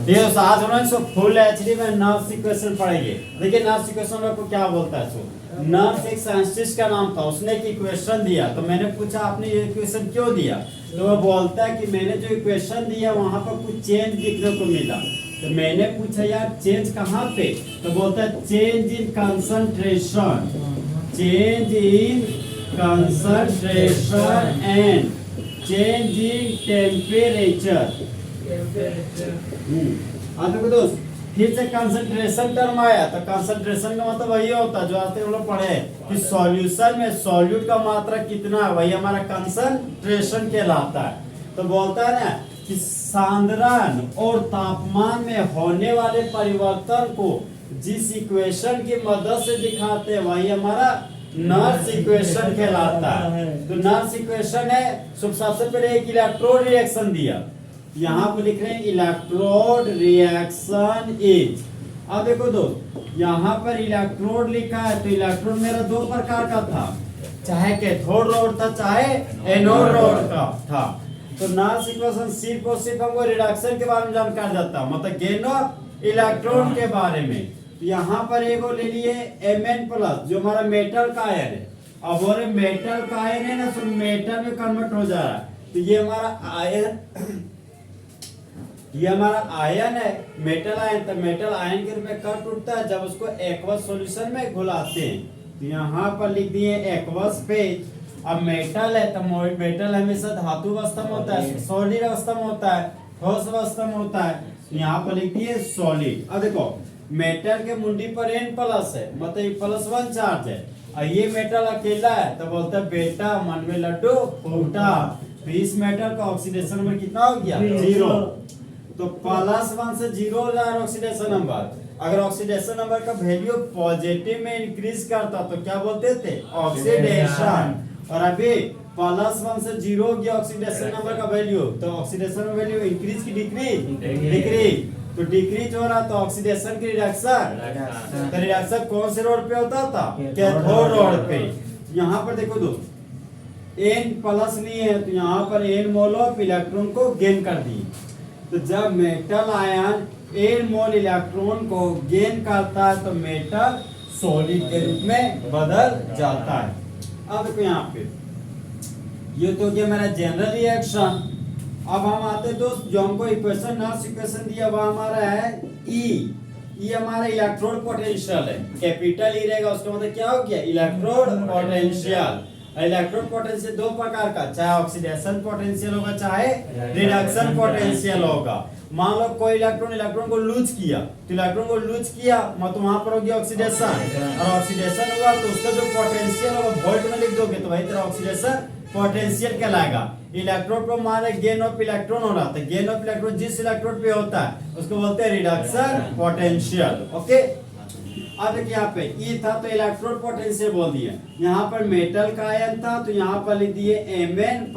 ये आज उन्होंने सो फुल एचडी में नर्व्स इक्वेशन पढ़ेंगे। देखिए नर्व्स इक्वेशन आपको क्या बोलता है। सो नर्व्स एक साइंटिस्ट का नाम था, उसने एक इक्वेशन दिया, तो मैंने पूछा आपने ये इक्वेशन क्यों दिया, तो वो बोलता है कि मैंने जो इक्वेशन दिया वहां पर कुछ चेंज दिखने को मिला। तो मैंने पूछा यार चेंज कहाँ पे, तो बोलता है change in concentration, change in concentration and change in temperature. देखो दोस्त फिर से कंसंट्रेशन टर्म आया, तो कंसंट्रेशन का मतलब वही होता है जो आज तक हम लोग पढ़े कि सॉल्यूशन में सॉल्यूट का मात्रा कितना है, वही हमारा कंसंट्रेशन कहलाता है। तो बोलता है ना कि सांद्रण और तापमान में होने वाले परिवर्तन को जिस इक्वेशन की मदद से दिखाते हैं वही हमारा नर्व्स इक्वेशन कहलाता है। तो नर्व्स इक्वेशन है, सबसे पहले एक इलेक्ट्रोड रिएक्शन दिया, यहाँ पर लिख रहे हैं इलेक्ट्रोड रिएक्शन इज। अब देखो दोस्त यहाँ पर इलेक्ट्रोड लिखा है, तो इलेक्ट्रोड मेरा दो प्रकार का था, चाहे कैथोड रोड था चाहे एनोड रोड का था। तो नर्व्स इक्वेशन सिर्फ और सिर्फ हमको रिडक्शन के बारे में जानकारी देता है, मतलब गेन ऑफ इलेक्ट्रॉन के बारे में। तो यहाँ पर एक ले लिए Mn+ जो हमारा मेटल का आयन है। अब बोले मेटल का आयन है ना, तो मेटल में कन्वर्ट हो जा रहा है, तो ये हमारा आयन, ये हमारा आयन है मेटल आयन। तो मेटल आयन के रूप में कब टूटता है, जब उसको एक्वस सॉल्यूशन में घुलाते हैं। तो यहाँ पर लिख दिए एक्वस फेज। अब मेटल है तो मेटल हमेशा धातु अवस्था में होता है, सॉलिड अवस्था में होता है, ठोस अवस्था में होता है। यहाँ पर लिख दिए सॉलिड। अब देखो मेटल के मुंडी पर N+ है, मतलब +1 चार्ज है, और ये मेटल अकेला है, तो बोलते हैं बेटा मन में लड्डू फूटा। तो इस मेटल का ऑक्सीडेशन नंबर कितना हो गया, 0। तो +1 से 0 हो जाए ऑक्सीडेशन नंबर। अगर ऑक्सीडेशन नंबर का वैल्यू पॉजिटिव में इंक्रीज करता तो क्या बोलते थे, ऑक्सीडेशन। और अभी +1 से 0 हो गया ऑक्सीडेशन नंबर का वैल्यू, तो ऑक्सीडेशन वैल्यू इंक्रीज की डिक्रीज, डिक्रीज। तो डिक्रीज हो रहा तो ऑक्सीडेशन की रिडक्शन। तो रिडक्शन कौन से रोड पे होता था, कैथोड रोड पे। यहाँ पर देखो दोस्त N+ लिए है, तो यहाँ पर N मोल ऑफ इलेक्ट्रॉन को गेन कर दिए। तो जब मेटल आयन N मोल इलेक्ट्रॉन को गेन करता है तो मेटल सॉलिड के रूप में बदल जाता है। अब देखो यहाँ पे ये तो क्या मेरा जनरल रिएक्शन। अब हम आते दोस्त जो हमको इक्वेशन नर्व्स इक्वेशन दिया वह हमारा है ई हमारा इलेक्ट्रोड पोटेंशियल है, कैपिटल ई रहेगा, उसका मतलब क्या हो गया, इलेक्ट्रोड पोटेंशियल। इलेक्ट्रोड पोटेंशियल दो प्रकार का, चाहे ऑक्सीडेशन पोटेंशियल होगा चाहे रिडक्शन पोटेंशियल होगा। मान लो कोई इलेक्ट्रॉन को लूज किया, तो इलेक्ट्रॉन को लूज किया मतलब वहां पर हो गया ऑक्सीडेशन, और ऑक्सीडेशन हुआ तो उसका जो पोटेंशियल होगा वोल्ट में लिख दोगे तो वही तरह ऑक्सीडेशन पोटेंशियल कहलाएगा। इलेक्ट्रोड पर हमारे गेन ऑफ इलेक्ट्रॉन हो रहा था, गेन ऑफ इलेक्ट्रॉन जिस इलेक्ट्रोड पे होता है उसको बोलते हैं रिडक्शन पोटेंशियल। ओके, अब देखिए यहाँ पे ई था तो इलेक्ट्रोड पोटेंशियल बोल दिए। यहाँ पर मेटल का आयन था तो यहाँ पर लिख दिए Mn+,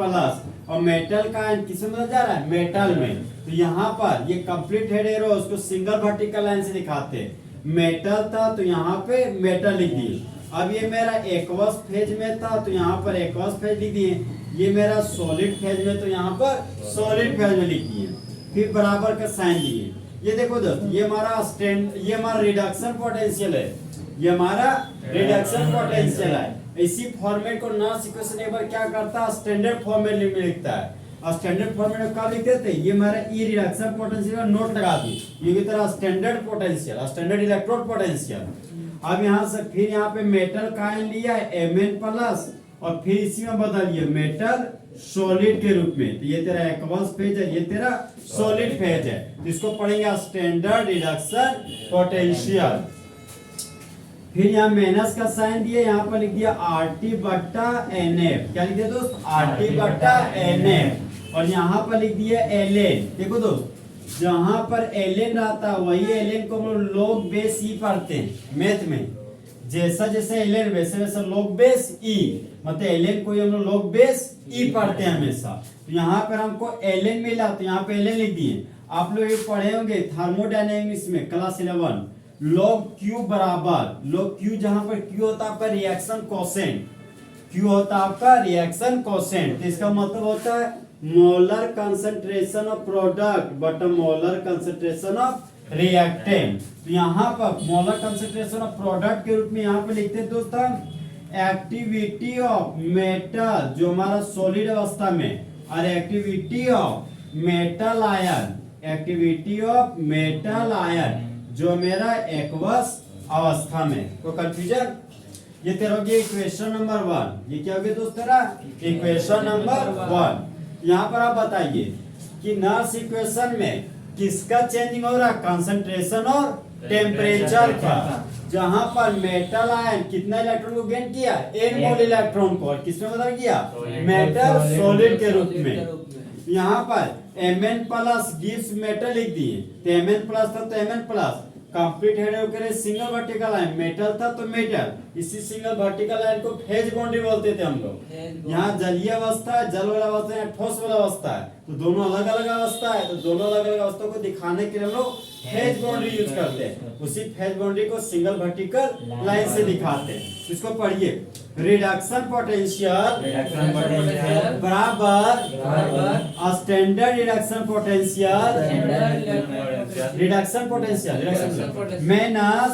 और मेटल का आयन किसमें बदल जा रहा है, मेटल में। तो यहाँ पर ये कंप्लीट हेड एरो उसको सिंगल वर्टिकल लाइन से दिखाते हैं। मेटल था तो यहाँ पे मेटल लिख दिए। अब ये मेरा एक्वस फेज में था तो यहाँ पर एक्वस फेज लिख दिए। ये मेरा सॉलिड फेज में तो यहाँ पर सॉलिड फेज में लिख दिए, फिर बराबर का साइन दिए। ये देखो दोस्त ये हमारा रिडक्शन पोटेंशियल है, ये हमारा रिडक्शन पोटेंशियल है। इसी फॉर्मेट को नर्व्स इक्वेशन एक बार क्या करता है, स्टैंडर्ड फॉर्मेट में लिखता है। और स्टैंडर्ड फॉर्मेट में क्या लिखते थे, ये हमारा ई रिडक्शन पोटेंशियल का नोट लगा दी, ये की तरह standard potential, standard electrode potential. अब यहाँ से फिर यहाँ पे मेटल का आयन लिया है Mn+, और फिर इसी में बदलिए मेटल सॉलिड के रूप में। तो ये तेरा एक्वस फेज है, ये तेरा सॉलिड फेज है। तो इसको पढ़ेंगे स्टैंडर्ड रिडक्शन पोटेंशियल। फिर यहाँ माइनस का साइन दिया, यहाँ पर लिख दिया RT/NF। क्या लिख दिया दोस्त, RT/NF। और यहाँ पर लिख दिया Ln। देखो दोस्त जहां पर Ln रहता है वही Ln को हम लोग log बेस ई पढ़ते हैं मैथ में। जैसा जैसे Ln वैसे वैसे log बेस ई, मतलब Ln को हम लोग log बेस ई पढ़ते हैं हमेशा। तो यहाँ पर हमको Ln मिला तो यहाँ पे Ln लिख दिए। आप लोग ये पढ़े होंगे थर्मोडायनेमिक्स में क्लास 11, log Q बराबर, log Q जहां पर Q होता है आपका रिएक्शन कोसेंट, Q होता है आपका रिएक्शन कोसेंट। तो इसका मतलब होता है molar concentration of product but molar concentration of reactant. तो यहाँ पर मोलर कंसंट्रेशन ऑफ प्रोडक्ट के रूप में यहाँ पे लिखते हैं दोस्तों एक्टिविटी ऑफ मेटल जो हमारा सॉलिड अवस्था में और activity of metal ion, activity of metal ion जो मेरा एक्वस अवस्था में। तो कंफ्यूजन ये तेरा हो गया इक्वेशन नंबर 1। ये क्या हो गया दोस्त तेरा इक्वेशन नंबर 1। यहाँ पर आप बताइए कि नर्स इक्वेशन में किसका चेंजिंग हो रहा है, कंसंट्रेशन और टेम्परेचर का। जहां पर मेटल आयन कितना इलेक्ट्रॉन को गेन किया, n मोल इलेक्ट्रॉन को, और किसमें बदल किया, मेटल सॉलिड के रूप में। यहाँ पर Mn प्लस गिव्स मेटल लिख दिए, तो Mn प्लस था तो Mn प्लस कंप्लीट हेड करे सिंगल वर्टिकल लाइन, मेटल था तो मेटल, इसी सिंगल वर्टिकल लाइन को फेज बाउंड्री बोलते थे हम लोग। यहाँ जलीय अवस्था है, जल वाला अवस्था है, ठोस वाला अवस्था है, तो दोनों अलग अलग अवस्था है, तो दोनों अलग अलग अवस्था को दिखाने के लिए हम लोग फेज बाउंड्री यूज करते हैं। उसी फेज बाउंड्री को सिंगल वर्टिकल लाइन से दिखाते हैं। इसको पढ़िए, रिडक्शन पोटेंशियल बराबर standard reduction potential, reduction potential minus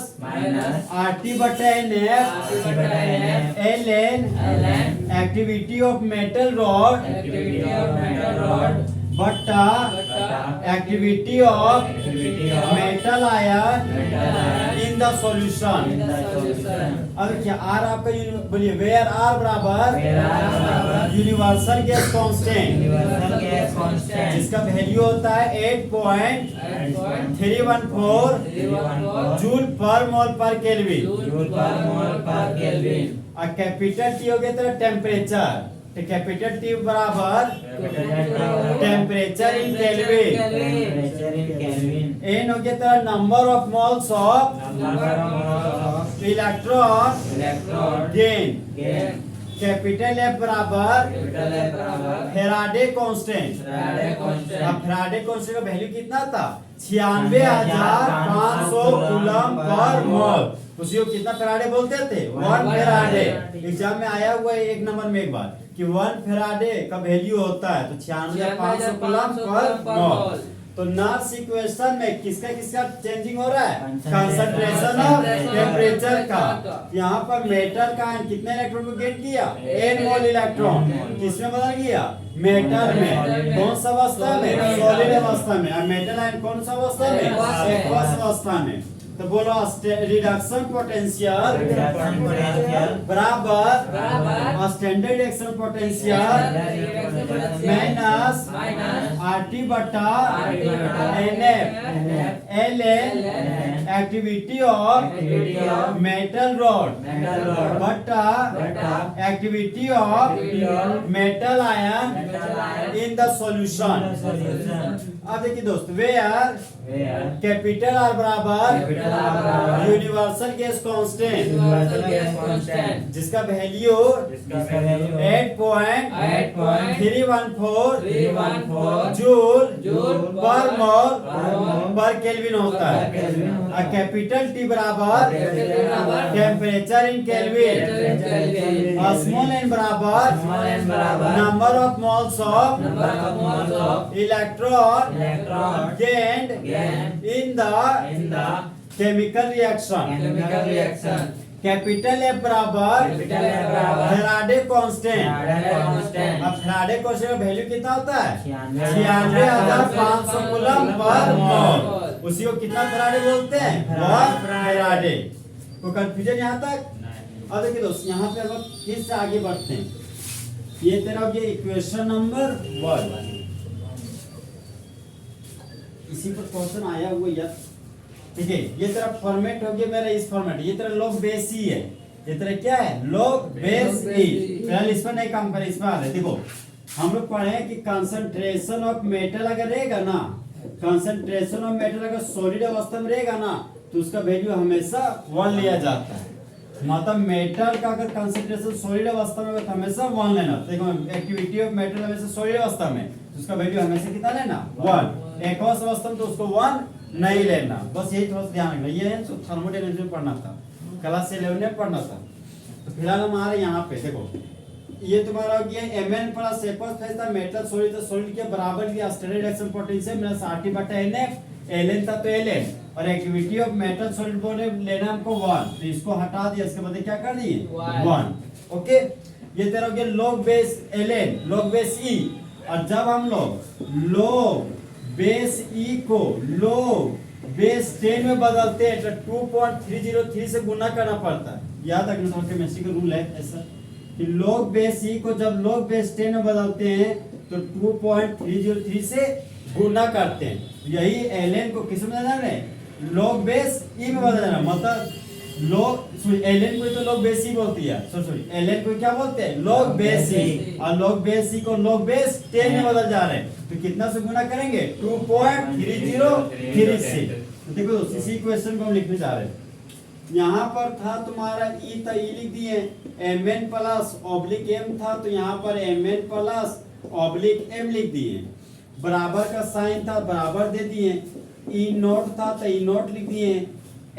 RT बटा NF ln activity of metal rod बटा activity of metal ion in the solution. अब क्या आर आपका बोलिए, वेयर आर बराबर यूनिवर्सल गैस कांस्टेंट जिसका वैल्यू होता है 8.314 joule per mole per kelvin. और कैपिटल टी हो गया तो टेम्परेचर, तो कैपिटल टी बराबर टेम्परेचर इन केल्विन। एन हो गया तो number of moles of electron gain. Capital F बराबर फैराडे कांस्टेंट। अब फैराडे कांस्टेंट का वैल्यू कितना था, 96,500 कूलम पर मोल। उसी को कितना फैराडे बोलते थे, 1 फैराडे। एग्जाम में आया हुआ है 1 नंबर में एक बार कि 1 फैराडे का वैल्यू होता है तो 96,500 कूलम पर मोल। तो नर्स इक्वेशन में किसका किसका चेंजिंग हो रहा है, कंसंट्रेशन और टेम्परेचर का। यहाँ पर मेटल का कितने इलेक्ट्रॉन को गेन किया, n मोल इलेक्ट्रॉन, किसमें बदल गया, मेटल में। कौन सा अवस्था में, सॉलिड अवस्था में। और मेटल आयन कौन सा अवस्था में, एक्वस अवस्था में। तो बोलो रिडक्शन पोटेंशियल बराबर standard reduction potential minus RT बटा NF ln activity of metal rod बटा activity of metal ion in the solution. अब देखिए दोस्त, वेयर कैपिटल आर बराबर यूनिवर्सल गैस कांस्टेंट जिसका value 8.314 joule per mole per kelvin होता है। और कैपिटल टी बराबर temperature in kelvin. Small N बराबर number of moles of electron gained in the chemical reaction। Capital F बराबर Faraday constant. अब Faraday constant का value कितना होता है, 96,500 कूलम पर मोल। उसी को कितना फैराडे बोलते हैं, 1 फैराडे। तो कंफ्यूजन यहाँ तक। अब देखिए दोस्त, यहाँ पे हम फिर से आगे बढ़ते हैं। ये तेरा ये इक्वेशन नंबर 1, इसी पर क्वेश्चन आया हुआ यार। ठीक है, ये तेरा फॉर्मेट हो गया मेरा इस फॉर्मेट। ये तेरा लॉग बेस ही है, ये तेरा क्या है, लॉग बेस ई। फिलहाल इस पर नहीं काम करें, इस पर आ रहे। देखो हम लोग पढ़े हैं कि कंसंट्रेशन ऑफ मेटल अगर रहेगा ना, कंसंट्रेशन ऑफ मेटल अगर सॉलिड अवस्था में रहेगा ना तो उसका वैल्यू हमेशा 1 लिया जाता है। मतलब मेटल का अगर कंसंट्रेशन सॉलिड अवस्था में तो हमेशा 1 लेना। देखो एक्टिविटी ऑफ मेटल हमेशा सॉलिड अवस्था में तो उसका वैल्यू हमेशा कितना लेना, 1। एक्वस अवस्था में तो उसको 1 नहीं लेना। बस यही थोड़ा सा ध्यान रखना। ये है तो थर्मोडायनामिक्स में पढ़ना था, क्लास 11 में पढ़ना था। तो फिलहाल हम आ रहे यहाँ पे। देखो ये तुम्हारा हो गया Mn प्लस एक्वस फेज था मेटल सॉलिड, तो सॉलिड के बराबर लिया standard reaction potential minus RT बटा NF, Ln था तो Ln, और एक्टिविटी ऑफ मेटल सॉलिड बोले लेना हमको 1, तो इसको हटा दिया, इसके बदले क्या कर दिए 1। ओके, ये तेरा हो गया log base Ln log base E, और जब हम लोग log बेस E को log बेस 10 में बदलते हैं तो 2.303 से गुना करना पड़ता है। याद रखना थोड़ा केमिस्ट्री का रूल है ऐसा कि log बेस E को जब log बेस 10 में बदलते हैं तो 2.303 से गुना करते हैं। यही Ln को किस में बदलना है, log बेस E में बदलना, मतलब Ln को तो log बेस E बोलती है, सॉरी Ln को क्या बोलते हैं log बेस E, और log बेस E को log बेस 10 में बदल जा रहे हैं, तो कितना से गुना करेंगे 2.303 से। तो देखो दोस्तों इसी क्वेश्चन को हम लिखने जा रहे हैं। यहाँ पर था तुम्हारा E था, E लिख दिए, Mn प्लस ऑब्लिक M था तो यहाँ पर Mn प्लस ऑब्लिक M लिख दिए, बराबर का साइन था बराबर दे दिए, E नोट था तो E नोट लिख दिए,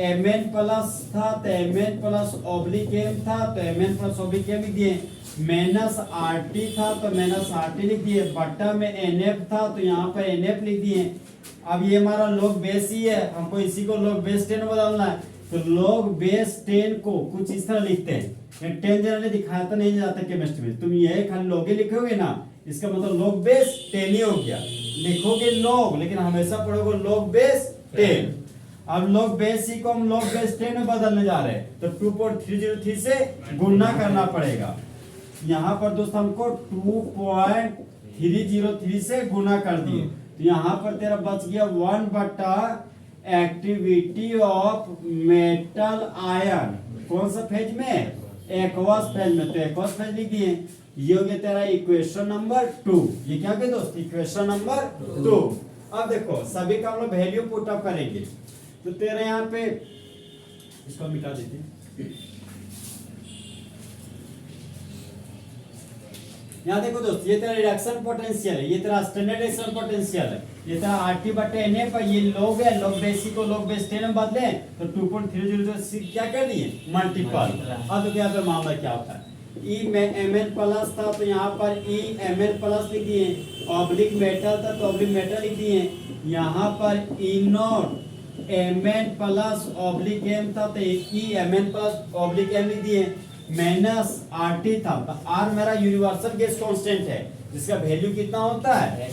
Mn प्लस था तो Mn प्लस ऑब्लिक M था तो Mn प्लस ऑब्लिक M लिख दिए, माइनस RT था तो माइनस RT लिख दिए, बट्टा में NF था तो यहाँ पर NF लिख दिए। अब ये हमारा log बेस ही है, हमको इसी को log बेस 10 बदलना है, तो log बेस 10 को कुछ इस तरह लिखते हैं, 10 जनरली दिखाया तो नहीं जाता केमिस्ट्री में, तुम ये खाली log ही लिखोगे ना, इसका मतलब log बेस 10 ही हो गया, लिखोगे log लेकिन हमेशा पढ़ोगे log बेस 10। अब log बेस C को हम log बेस 10 में बदलने जा रहे हैं, तो 2.303 से गुना करना पड़ेगा। यहाँ पर दोस्तों हमको 2.303 से गुना कर दिए, तो यहाँ पर तेरा बच गया 1 बटा एक्टिविटी ऑफ मेटल आयन, कौन सा फेज में, एक्वस फेज में, तो एक्वस फेज लिख दिए। ये हो गया तेरा इक्वेशन नंबर 2। ये क्या है दोस्त, इक्वेशन नंबर 2। अब देखो सभी का हम लोग वैल्यू पुट अप करेंगे, तो तेरे यहाँ पे इसको मिटा देते हैं। यहाँ देखो दोस्त, ये तेरा रिडक्शन पोटेंशियल है, ये तेरा स्टैंडर्ड रिएक्शन पोटेंशियल है, ये तेरा RT बटे NF पर ये log है, log बेस C को log बेस 10 में बदले तो 2.303 से क्या कर दिए मल्टीपल। अब देखो यहाँ पे मामला क्या होता है, E में Mn प्लस था तो यहाँ पर E Mn प्लस लिख दिए, ऑब्लिक मेटल था तो ऑब्लिक मेटल लिख दिए, यहाँ पर E not Mn plus oblique M था तो E Mn plus oblique M लिख दिए, माइनस RT था तो R मेरा यूनिवर्सल गैस कांस्टेंट है जिसका वैल्यू कितना होता है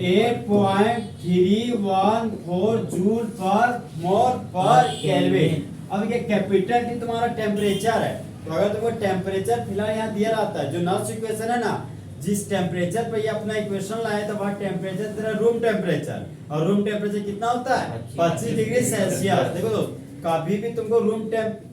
8.314 joule per mole per kelvin. अब ये कैपिटल T तुम्हारा टेम्परेचर है, तो अगर तुमको टेम्परेचर फिलहाल यहाँ दिया रहता है, जो नॉर्थ इक्वेशन है ना, जिस टेम्परेचर पे ये अपना इक्वेशन लाए तो वह टेम्परेचर तेरा रूम टेम्परेचर, और रूम टेम्परेचर कितना होता है 25 डिग्री सेल्सियस। देखो दोस्त, कभी भी तुमको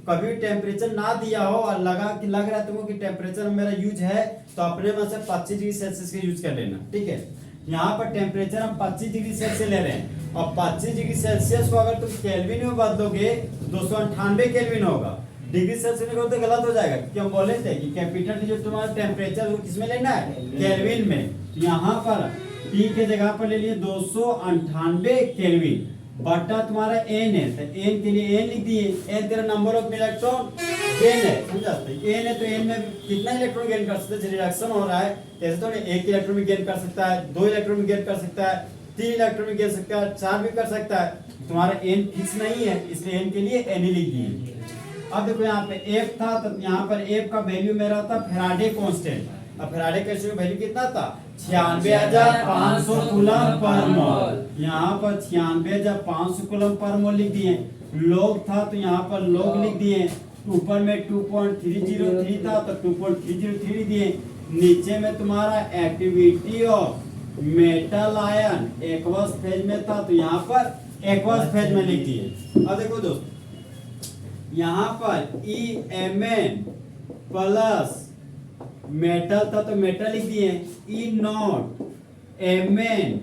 कभी भी टेम्परेचर ना दिया हो और लग रहा है तुमको कि टेम्परेचर मेरा यूज है, तो अपने में से 25 डिग्री सेल्सियस का यूज कर लेना, ठीक है। यहाँ पर टेम्परेचर हम 25 डिग्री सेल्सियस ले रहे हैं, और 25 डिग्री सेल्सियस को अगर तुम केल्विन में बदलोगे 298 केल्विन होगा, डिग्री सेल्सियस में तो गलत हो जाएगा, क्योंकि हम बोले थे कि कैपिटल जो तुम्हारा टेम्परेचर वो किसमें लेना है केल्विन में। यहाँ पर T के जगह पर ले लिए 298 केल्विन, बटा तुम्हारा N है तो N के लिए N लिख दिए, N तेरा नंबर ऑफ इलेक्ट्रॉन गेन है, समझा, N है तो N में कितना इलेक्ट्रॉन गेन कर सकते हैं, रिडक्शन हो रहा है कैसे, तो एक इलेक्ट्रॉन भी गेन कर सकता है, 2 इलेक्ट्रॉन भी गेन कर सकता है, 3 इलेक्ट्रॉन भी गेन कर सकता है, 4 भी कर सकता है, तुम्हारा N फिक्स नहीं है इसलिए N के लिए N ही लिख दिए। अब देखो यहाँ पे F था तो यहाँ पर F का वैल्यू मेरा था फैराडे कांस्टेंट, अब फैराडे कांस्टेंट का वैल्यू कितना था 96,500 कूलम पर मोल, यहाँ पर 96,500 कूलम पर मोल लिख दिए। log था तो यहाँ पर log लिख दिए, ऊपर में 2.303 था तो 2.303 लिख दिए, नीचे में तुम्हारा activity of metal ion aqueous phase में था तो यहाँ पर एक्वस फेज में लिख दिए। अब देखो दोस्त, यहाँ पर Mn प्लस मेटल था तो मेटल लिख दिए, E not Mn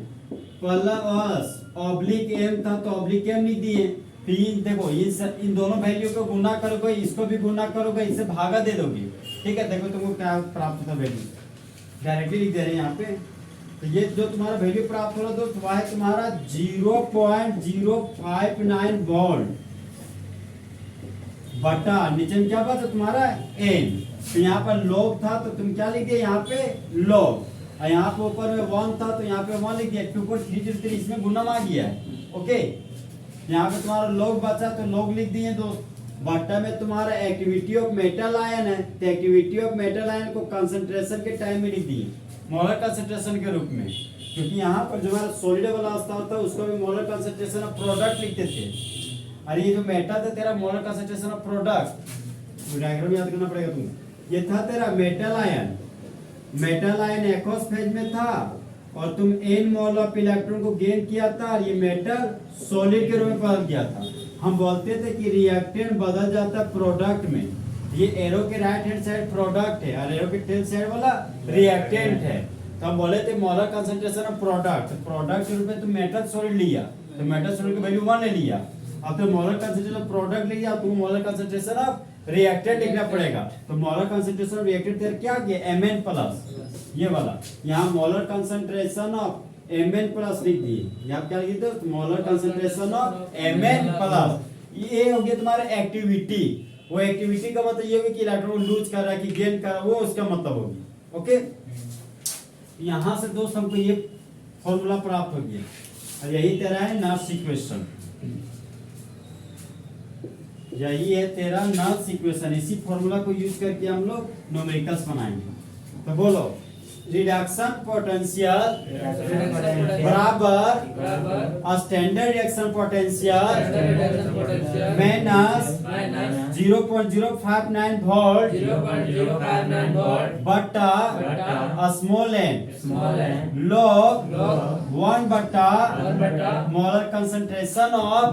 plus oblique M था तो ऑब्लिक M लिख दिए। फिर देखो इन दोनों वैल्यू को गुना करोगे, इसको भी गुना करोगे, इससे भागा दे दोगे, ठीक है। देखो तुमको क्या प्राप्त होता वैल्यू, डायरेक्टली लिख दे रहे हैं यहाँ पे, तो ये जो तुम्हारा वैल्यू प्राप्त हो रहा दोस्त वह है तुम्हारा 0.059 वोल्ट, बटा नीचे में क्या बचा तुम्हारा एन। तो यहाँ पर लॉग था तो तुम क्या लिख दिए यहाँ पे लॉग, और यहाँ पे ऊपर में 1 था तो यहाँ पे 1 लिख दिया, 2.303 इसमें गुणम आ गया है। ओके, यहाँ पे तुम्हारा लॉग बचा तो लॉग लिख दिए दोस्त। बटा में तुम्हारा एक्टिविटी ऑफ मेटल आयन है, तो एक्टिविटी ऑफ मेटल आयन को कंसंट्रेशन के टाइम में लिख दिए मोलर कंसंट्रेशन के रूप में, क्योंकि यहाँ पर जो हमारा सॉलिड वाला अवस्था होता है उसको भी मोलर कंसंट्रेशन ऑफ प्रोडक्ट लिखते थे। और ये जो मेटल था तेरा molar concentration of product, diagram याद करना पड़ेगा तुम। ये था तेरा metal ion, metal ion aqueous phase में था और तुम n मोल ऑफ इलेक्ट्रॉन को गेन किया था और ये मेटल सॉलिड के रूप में बदल गया था। हम बोलते थे कि रिएक्टेंट बदल जाता है प्रोडक्ट में। ये एरो के राइट हैंड साइड प्रोडक्ट है और एरो के टेल साइड वाला रिएक्टेंट है। तो हम बोले थे मोलर कंसंट्रेशन ऑफ प्रोडक्ट, तो प्रोडक्ट के रूप में तुम मेटल सॉलिड लिया तो मेटल सॉलिड की वैल्यू 1 ले लिया। अब तो मोलर कंसंट्रेशन ऑफ प्रोडक्ट लिया तो मोलर कंसंट्रेशन ऑफ रिएक्टेंट लिखना पड़ेगा। तो मोलर कंसंट्रेशन ऑफ रिएक्टेंट तेरा क्या आ गया Mn प्लस ये वाला, यहाँ molar concentration of Mn plus लिख दिए। यहाँ क्या लिख दिए molar concentration of Mn plus. ये हो गया तुम्हारा एक्टिविटी, वो एक्टिविटी का मतलब ये होगी कि इलेक्ट्रॉन लूज कर रहा है कि गेन कर रहा है, वो उसका मतलब होगी। ओके, यहाँ से दोस्त हमको ये फॉर्मूला प्राप्त हो गया और यही तेरा है नॉर्थ इक्वेशन, यही है तेरा नॉर्थ इक्वेशन। इसी फॉर्मूला को यूज करके हम लोग न्यूमेरिकल्स बनाएंगे। तो बोलो रिडक्शन पोटेंशियल बराबर standard reaction potential minus 0.059 volt बटा स्मॉल एन लॉग 1 बटा molar concentration of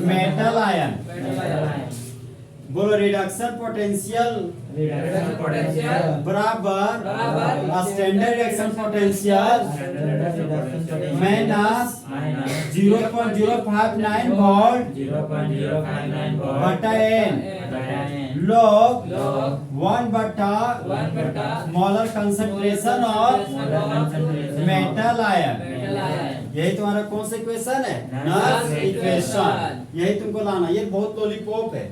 metal ion. बोलो रिडक्शन पोटेंशियल बराबर standard reaction potential minus 0.059 volt बटा एन लॉग 1 बटा molar concentration of metal ion. यही तुम्हारा कौन सा इक्वेशन है? North equation. यही तुमको लाना, ये बहुत लॉलीपॉप है।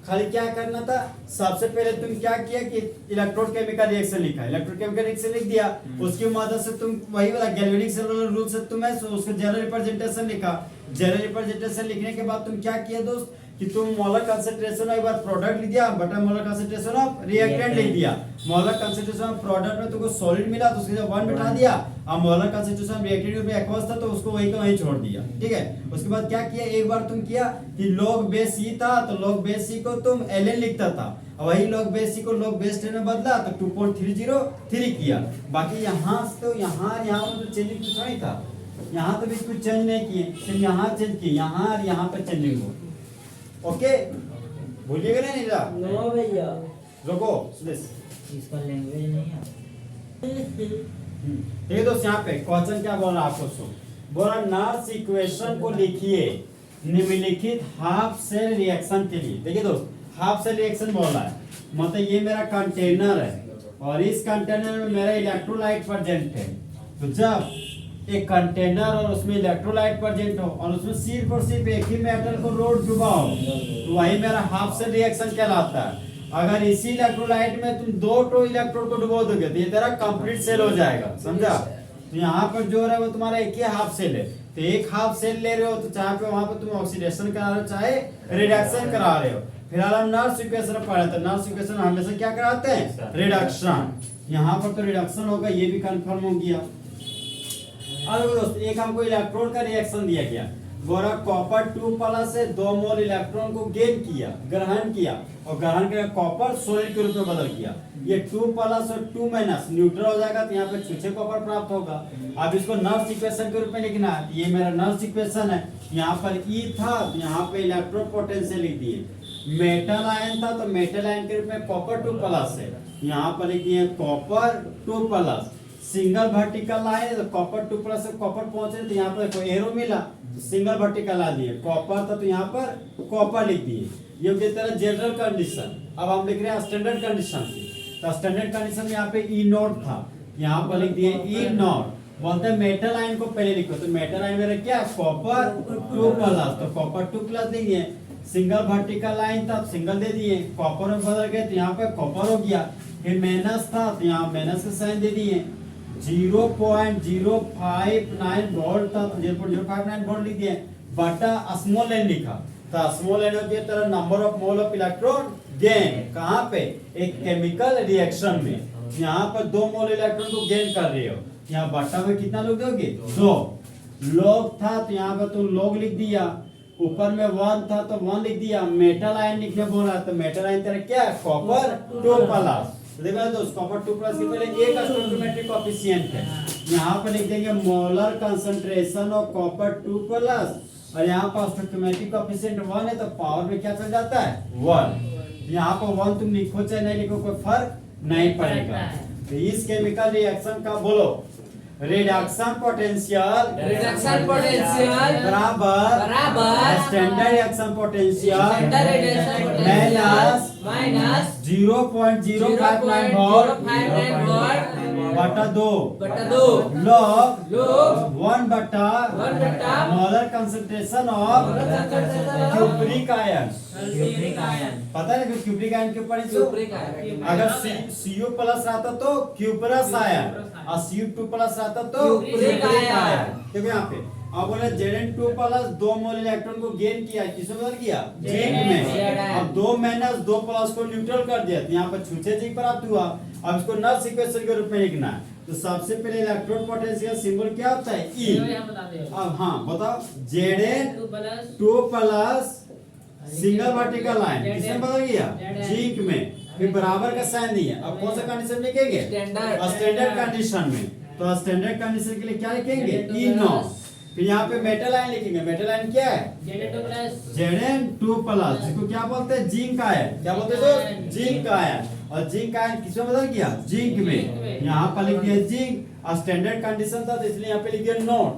खाली क्या करना था, सबसे पहले तुम क्या किया कि इलेक्ट्रोकेमिकल रिएक्शन लिखा, इलेक्ट्रोकेमिकल रिएक्शन लिख दिया, उसकी मदद से तुम वही वाला गैल्वेनिक सेलुलर रूल से तुम उसका जनरल रिप्रेजेंटेशन लिखा। जनरल रिप्रेजेंटेशन लिखने के बाद तुम क्या किया दोस्त कि तुम मोलर कंसंट्रेशन एक बार प्रोडक्ट लिख दिया बटा मोलर कंसंट्रेशन ऑफ रिएक्टेंट लिख दिया। मोलर कंसंट्रेशन ऑफ प्रोडक्ट में तुमको सॉलिड मिला तो उसके 1 बिठा दिया, और मोलर कंसंट्रेशन ऑफ रिएक्टेंट में एक्वस था तो उसको वही का वही छोड़ दिया। ठीक है, उसके बाद क्या किया, एक बार तुम किया कि log बेस c था तो log बेस c को तुम ln लिखता था, और वही log बेस c को log बेस 10 में बदला तो 2.303 किया। बाकी यहाँ से तो यहाँ तो चेंजिंग कुछ नहीं था, यहाँ तो भी कुछ चेंज नहीं किए, सिर्फ यहाँ चेंज किए, यहाँ और यहाँ पर चेंजिंग हो। ओके, भूलिएगा नहीं जा नो भैया, रुको इसका लैंग्वेज नहीं है। ठीक है दोस्त, यहाँ पे क्वेश्चन क्या बोल रहा आपको सुन, बोला नॉर्थ इक्वेशन को लिखिए निम्नलिखित हाफ सेल रिएक्शन के लिए। देखिए दोस्त, हाफ सेल रिएक्शन बोल रहा है, मतलब ये मेरा कंटेनर है और इस कंटेनर में मेरा इलेक्ट्रोलाइट प्रेजेंट है। तो जब एक कंटेनर और उसमें इलेक्ट्रोलाइट प्रेजेंट हो और उसमें सिर्फ और सिर्फ एक ही मेटल को रोड डुबा हो तो वही मेरा हाफ सेल रिएक्शन कहलाता है। अगर इसी इलेक्ट्रोलाइट में तुम 2 इलेक्ट्रोड को डुबो दोगे तो ये तेरा कंप्लीट सेल हो जाएगा, समझा। तो यहाँ पर जो है वो तुम्हारा एक ही हाफ सेल है, तो एक हाफ सेल ले रहे हो तो चाहे पे वहां पर तुम ऑक्सीडेशन करा रहे हो चाहे रिडक्शन करा रहे हो। फिलहाल हम नॉर्थ इक्वेशन पढ़े थे, नॉर्थ इक्वेशन हमेशा क्या कराते हैं, रिडक्शन। यहाँ पर तो रिडक्शन होगा, ये भी कंफर्म हो गया। अब दोस्त एक हमको इलेक्ट्रॉन का रिएक्शन दिया गया, बोरा कॉपर 2 प्लस से 2 मोल इलेक्ट्रॉन को गेन किया, ग्रहण किया, और ग्रहण करके कॉपर सॉलिड के रूप में बदल किया। ये 2 प्लस और 2 माइनस न्यूट्रल हो जाएगा तो यहाँ पे छुछे कॉपर प्राप्त होगा। अब इसको नॉर्थ इक्वेशन के रूप में लिखना है, ये मेरा नॉर्थ इक्वेशन है। यहाँ पर E था तो यहाँ पे इलेक्ट्रो पोटेंशियल लिख दिए। मेटल आयन था तो मेटल आयन के रूप में कॉपर 2 प्लस है, यहाँ पर लिख दिए copper 2 plus. Single vertical line है तो कॉपर 2 प्लस से कॉपर पहुंचे तो यहाँ पर कोई एरो मिला, सिंगल वर्टिकल ला दिए, कॉपर था तो यहाँ पर कॉपर लिख दिए। ये हो गया तेरा जनरल कंडीशन। अब हम लिख रहे हैं स्टैंडर्ड कंडीशन की, तो स्टैंडर्ड कंडीशन में यहाँ पे ई नॉट था, यहाँ पर लिख दिए ई नॉट। बोलते हैं मेटल आयन को पहले लिखो, तो मेटल आयन मेरा क्या, कॉपर 2 प्लस, तो कॉपर 2 प्लस लिख दिए। सिंगल वर्टिकल लाइन था, सिंगल दे दिए, कॉपर में बदल गए तो यहाँ पे कॉपर हो गया। फिर माइनस था तो यहाँ माइनस का साइन दे दिए। 0.059 वोल्ट था तो 0.059 वोल्ट लिख दिए, बटा स्मॉल एन लिखा। तो स्मॉल एन की तरह number of mole of electron gain कहाँ पे, एक केमिकल रिएक्शन में। यहाँ पर 2 मोल इलेक्ट्रॉन को गेन कर रहे हो, यहाँ बटा में कितना लोग दोगे, 2। लॉग था तो यहाँ पर तुम लॉग लिख दिया, ऊपर में 1 था तो 1 लिख दिया। मेटल आयन लिखने बोला तो मेटल आयन तेरा क्या है, कॉपर 2 प्लस। देखो दोस्त, कॉपर 2 प्लस के पहले एक स्टोइकियोमेट्रिक कोएफिशिएंट है, यहाँ पर लिख देंगे molar concentration of copper 2 plus, और यहाँ पर स्टोइकियोमेट्रिक कोएफिशिएंट 1 है तो पावर में क्या चल जाता है, 1। यहाँ पर 1 तुम लिखो चाहे नहीं लिखो कोई फर्क नहीं पड़ेगा। तो इस केमिकल रिएक्शन का बोलो रिडक्शन पोटेंशियल बराबर standard reaction potential minus 0.059 volt बटा 2 लॉग 1 बटा molar concentration of cupric ion. पता है ना क्यूप्रिक आयन के ऊपर अगर Cu प्लस रहता तो क्यूपरस आयन और Cu2 प्लस रहता तो क्यूप्रिक आयन। देखो यहाँ पे अब बोले Zn2 प्लस 2 मोल इलेक्ट्रॉन को गेन किया, किसमें बदल किया, जिंक में। अब 2 माइनस 2 प्लस को न्यूट्रल कर दिया तो यहाँ पर छूछे जिंक प्राप्त हुआ। अब इसको नल सीक्वेंसर के रूप में लिखना है तो सबसे पहले इलेक्ट्रॉन पोटेंशियल सिंबल क्या होता है, E। अब हाँ बताओ, Zn2 plus single vertical line किसमें बदल गया, जिंक में। फिर बराबर का साइन दिया। अब कौन सा कंडीशन लिखेंगे, स्टैंडर्ड कंडीशन में। तो स्टैंडर्ड कंडीशन के लिए क्या लिखेंगे, E0। फिर यहाँ पे मेटल आयन लिखेंगे, मेटल आयन क्या है, Zn2 प्लस, जिसको क्या बोलते हैं, जिंक आयन। क्या बोलते हैं दोस्त, जिंक आयन। और जिंक आयन किसमें बदल गया, जिंक में। यहाँ पर लिख दिया जिंक, और स्टैंडर्ड कंडीशन था तो इसलिए यहाँ पे लिख दिया नोट।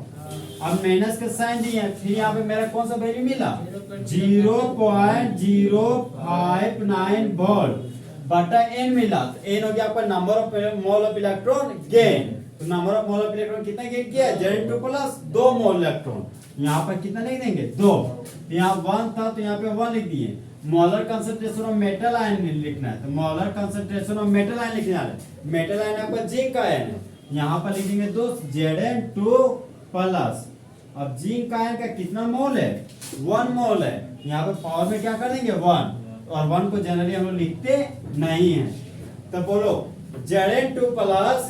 अब माइनस का साइन दिया, फिर यहाँ पे मेरा कौन सा वैल्यू मिला, 0.059 वोल्ट बटा n मिला। तो n हो गया आपका number of mole of electron gain. तो number of mole of electron कितना गेन किया, Zn2 प्लस 2 मोल इलेक्ट्रॉन। यहाँ पर कितना लिख देंगे, 2। यहाँ 1 था तो यहाँ पे 1 लिख दिए। Molar concentration of metal ion लिखना है तो molar concentration of metal ion लिखना है। मेटल आयन आपका जिंक आयन है, यहाँ पर लिख देंगे दोस्त Zn2 प्लस। अब जिंक आयन का कितना मोल है, 1 मोल है। यहाँ पर पावर में क्या कर देंगे, 1, और 1 को जनरली हम लोग लिखते नहीं है। तो बोलो Zn2 plus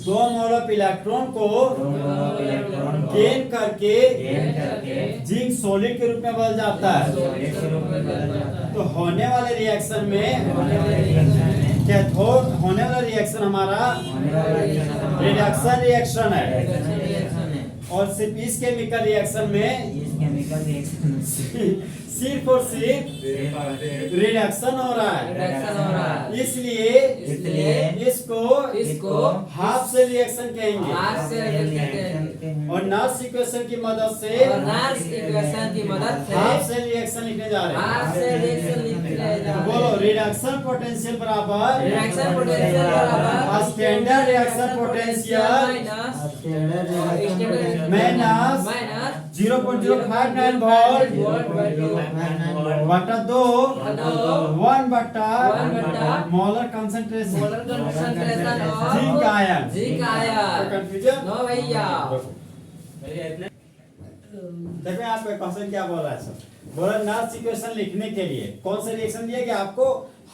2 mole of electron को गेन करके जिंक सॉलिड के रूप में बदल जाता है। तो होने वाले रिएक्शन में कैथोड होने वाला रिएक्शन हमारा रिडक्शन रिएक्शन है, और सिर्फ इस केमिकल रिएक्शन में सिर्फ और सिर्फ रिडक्शन हो रहा है। इसलिए इसको हाफ सेल रिएक्शन कहेंगे। और नॉर्थ सीक्वेंसर की मदद से हाफ सेल रिएक्शन लिखने जा रहे हैं। बोलो रिडक्शन पोटेंशियल बराबर standard reaction potential minus 0.059 volt बटा 2 1 बटा molar concentration zinc ion. Confusion no भैया। देखो यहाँ पे क्वेश्चन क्या बोल रहा है सर, बोला नॉर्थ इक्वेशन लिखने के लिए कौन सा रिएक्शन दिया गया आपको,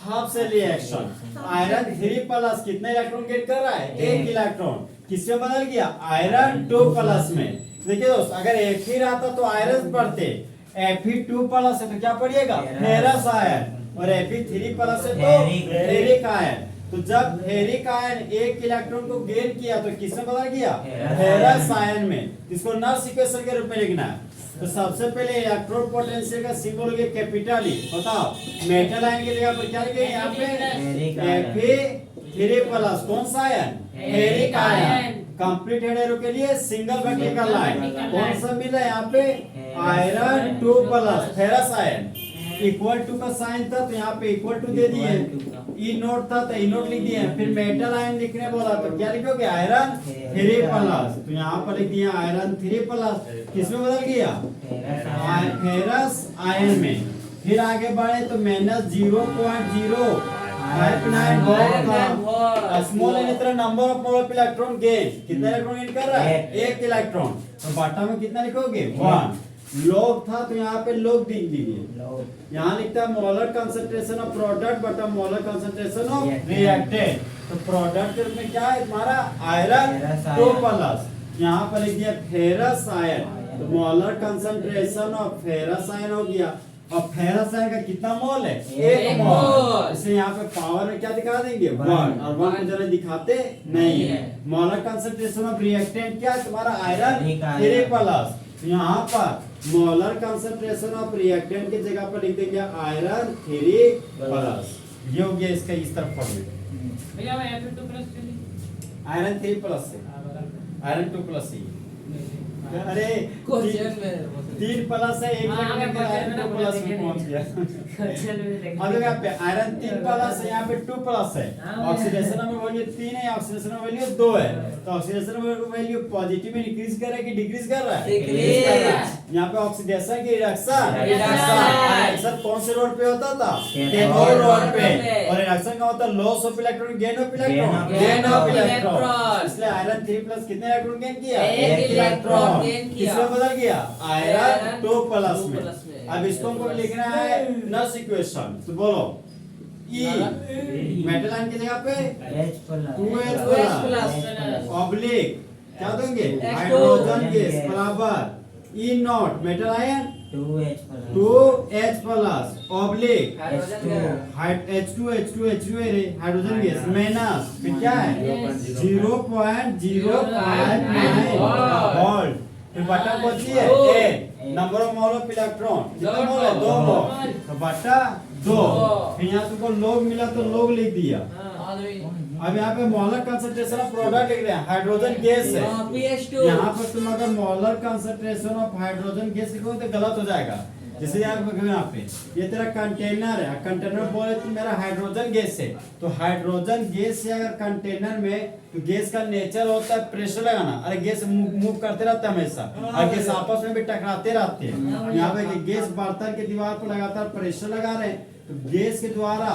half cell reaction. Iron 3 plus कितने इलेक्ट्रॉन गेट कर रहा है, 1 इलेक्ट्रॉन। किसमें बदल गया, आयरन 2 प्लस में। देखिए दोस्त, अगर Fe रहता तो आयरन पढ़ते, Fe2 प्लस है तो क्या पढ़िएगा, फेरस आयन, और Fe3 प्लस है तो फेरिक आयन। तो जब फेरिक आयन 1 इलेक्ट्रॉन को गेन किया तो किसमें बदल गया, फेरस आयन में। इसको नॉर्थ इक्वेशन के रूप में लिखना है। तो सबसे पहले इलेक्ट्रॉन पोटेंशियल का सिंबल हो गया कैपिटल ई। बताओ मेटल आयन की जगह पर क्या लिखेंगे, यहाँ पे Fe3 प्लस कौन सा ion, ferric ion. Complete head arrow के लिए सिंगल वर्टिकल लाइन कौन सा मिला यहाँ पे, iron 2 plus ferrous ion. Equal to का साइन था तो यहाँ पे इक्वल टू दे दिए, Equal to का। ई नोट था तो ई नोट लिख दिए, फिर मेटल आयन लिखने बोला तो क्या लिखोगे आयरन 3 प्लस, तो यहाँ पर लिख दिया आयरन 3 प्लस, किसमें बदल गया फेरस आयन में। फिर आगे बढ़े तो माइनस 0.059 वोल्ट था। स्मॉल एन इतना number of mole of electron gain, कितना इलेक्ट्रॉन गेन कर रहा है 1 इलेक्ट्रॉन, तो बाटा में कितना लिखोगे 1। लॉग था तो यहाँ पे लॉग लिख दीजिए, यहाँ लिखता है मोलर कंसंट्रेशन ऑफ प्रोडक्ट बटा मोलर कंसंट्रेशन ऑफ रिएक्टेंट, तो प्रोडक्ट के रूप में क्या है हमारा आयरन 2 प्लस, यहाँ पर लिख दिया फेरस आयन, तो molar concentration of ferrous ion हो गया। और फेरस आयन का कितना मोल है 1 मोल, इसे यहाँ पे पावर में क्या दिखा देंगे 1, और 1 को जरा दिखाते नहीं है। मोलर कंसंट्रेशन ऑफ रिएक्टेंट क्या है तुम्हारा आयरन 3 प्लस, यहाँ पर मोलर कंसंट्रेशन ऑफ रिएक्टेंट की जगह पर लिख देंगे आयरन 3 प्लस, ये हो गया इसका इस तरफ फॉर्मूला। भैया मैं यहाँ पे 2 प्लस के लिए आयरन 3 प्लस से आयरन 2 प्लस ही, अरे क्वेश्चन में 3 प्लस है 1 हाँ, मिनट में आयरन 2 प्लस में पहुंच गया। क्वेश्चन में अब यहाँ पे आयरन 3 प्लस है, यहाँ पे 2 प्लस है, हाँ, ऑक्सीडेशन में वैल्यू 3 है, ऑक्सीडेशन में वैल्यू 2 है, तो ऑक्सीडेशन में वैल्यू पॉजिटिव में इंक्रीज कर रहा है कि डिक्रीज कर रहा है Decrease कर रहा है। यहाँ पे ऑक्सीडेशन की रिडक्शन Reduction। सर कौन से रोड पे होता था Cathode कैथोड रोड पे, पे। और रिडक्शन का मतलब loss of electron gain of Gain electron of gain of electron। Electron, इसलिए आयरन 3 प्लस कितने इलेक्ट्रॉन गेन किया एक इलेक्ट्रॉन gain किया। किसमें बदल गया आयरन आयरन 2 प्लस 2 में। प्लस में। अब इसको हमको लिखना है नस इक्वेशन, तो बोलो ई मेटल आयन की जगह पे H plus 2H plus plus oblique क्या दोगे H2 हाइड्रोजन गैस बराबर E nought metal ion 2H plus 2H plus oblique hydrogen H2 है रे हाइड्रोजन गैस माइनस फिर क्या है 0.059 वोल्ट, फिर बटा बची है a number of mole of electron कितना मोल है 2 मोल, तो बटा 2, फिर यहाँ तुमको लोग मिला तो लोग लिख दिया। अब यहाँ पे मोलर कंसंट्रेशन ऑफ प्रोडक्ट लिख रहे हैं हाइड्रोजन गैस है, pH2 यहाँ पर तुम अगर molar concentration of hydrogen gas लिखोगे तो गलत हो जाएगा। जैसे यहाँ पे ये तेरा कंटेनर है, कंटेनर बोले तो मेरा हाइड्रोजन गैस है, तो हाइड्रोजन गैस से अगर कंटेनर में, तो गैस का नेचर होता है प्रेशर लगाना, अरे गैस मूव करते रहता है हमेशा, और गैस आपस में भी टकराते रहते हैं। यहाँ पे गैस बर्तन के दीवार पर लगातार प्रेशर लगा रहे हैं, तो गैस के द्वारा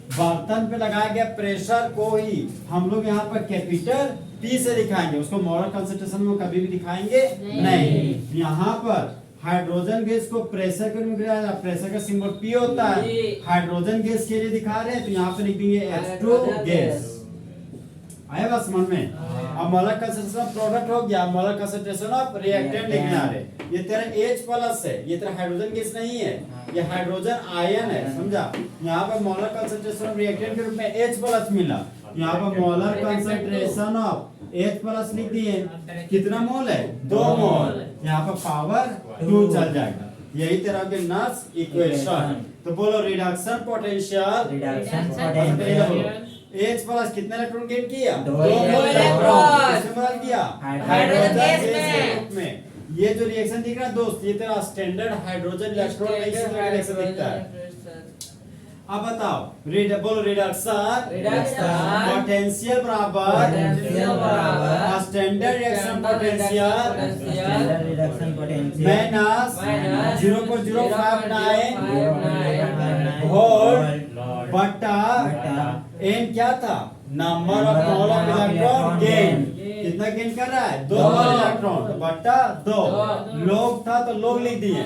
बर्तन पे लगाया गया प्रेशर को ही हम लोग यहाँ पर कैपिटल P से दिखाएंगे, उसको मोलर कंसंट्रेशन में कभी भी दिखाएंगे नहीं। यहाँ पर हाइड्रोजन गैस को प्रेशर के रूप में दिखाया, प्रेशर का सिंबल P होता है, हाइड्रोजन गैस के लिए दिखा रहे हैं तो यहाँ पे लिख देंगे H2 गैस। आया बात समझ में? अब मोलर कंसंट्रेशन ऑफ प्रोडक्ट हो गया, मोलर कंसंट्रेशन ऑफ रिएक्टेंट लिखना है। ये तेरा H प्लस है, ये तेरा हाइड्रोजन गैस नहीं है, ये हाइड्रोजन आयन है, समझा? यहाँ पे मोलर कंसंट्रेशन ऑफ रिएक्टेंट के रूप में H प्लस मिला, यहाँ पे molar concentration of H plus लिख दिए, कितना मोल है 2 मोल, यहाँ पर पावर 2 चल जाएगा। यही तेरा के नस इक्वेशन। तो बोलो reduction potential reduction potential H plus कितने इलेक्ट्रॉन गेन किया 2 इलेक्ट्रॉन। किसमें बदल किया हाइड्रोजन गैस के में। रूप में। ये जो रिएक्शन दिख रहा है दोस्त, ये तेरा स्टैंडर्ड हाइड्रोजन इलेक्ट्रॉन रिएक्शन दिखता है। अब बताओ बोलो रिडक्शन पोटेंशियल बराबर standard reaction potential standard reduction potential minus minus 0.059 volt बटा एन क्या था number of mole of electron gain, कितना गेन कर रहा है 2 मोल इलेक्ट्रॉन, तो बटा 2 लोग था तो लोग लिख दिए,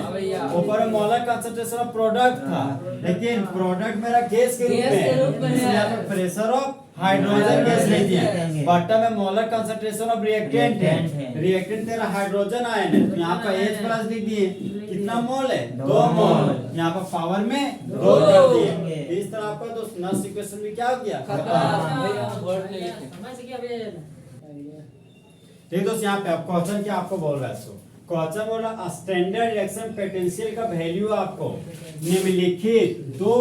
ऊपर मोलर कंसंट्रेशन ऑफ प्रोडक्ट था, लेकिन प्रोडक्ट मेरा गैस के रूप में, इसलिए यहाँ पे प्रेशर ऑफ हाइड्रोजन गैस लिख दिया, बटा में मोलर कंसंट्रेशन ऑफ रिएक्टेंट है, रिएक्टेंट तेरा हाइड्रोजन आयन है, तो यहाँ पे H प्लस लिख दिए, कितना मोल है 2 मोल, यहाँ पर पावर में 2 कर दिए। इस तरह आपका दोस्त नस इक्वेशन में क्या हो गया ठीक दोस्त। यहाँ पे आप क्वेश्चन क्या आपको बोल रहा है, सो क्वेश्चन बोल रहा स्टैंडर्ड रिएक्शन पोटेंशियल का वैल्यू आपको निम्नलिखित 2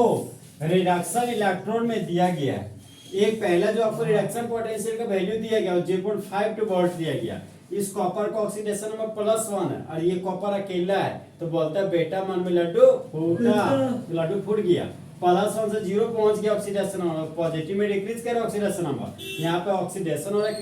रिडक्शन इलेक्ट्रॉन में दिया गया है। एक पहला जो आपको रिडक्शन पोटेंशियल का वैल्यू दिया गया 0.52 वोल्ट दिया गया, इस कॉपर का ऑक्सीडेशन नंबर +1 है और ये कॉपर अकेला है, तो बोलता है बेटा मन में लड्डू फूटा, तो लड्डू फूट गया। +1 से 0 पहुंच गया ऑक्सीडेशन नंबर, पॉजिटिव में डिक्रीज कर ऑक्सीडेशन नंबर, यहाँ पे ऑक्सीडेशन हो रहा है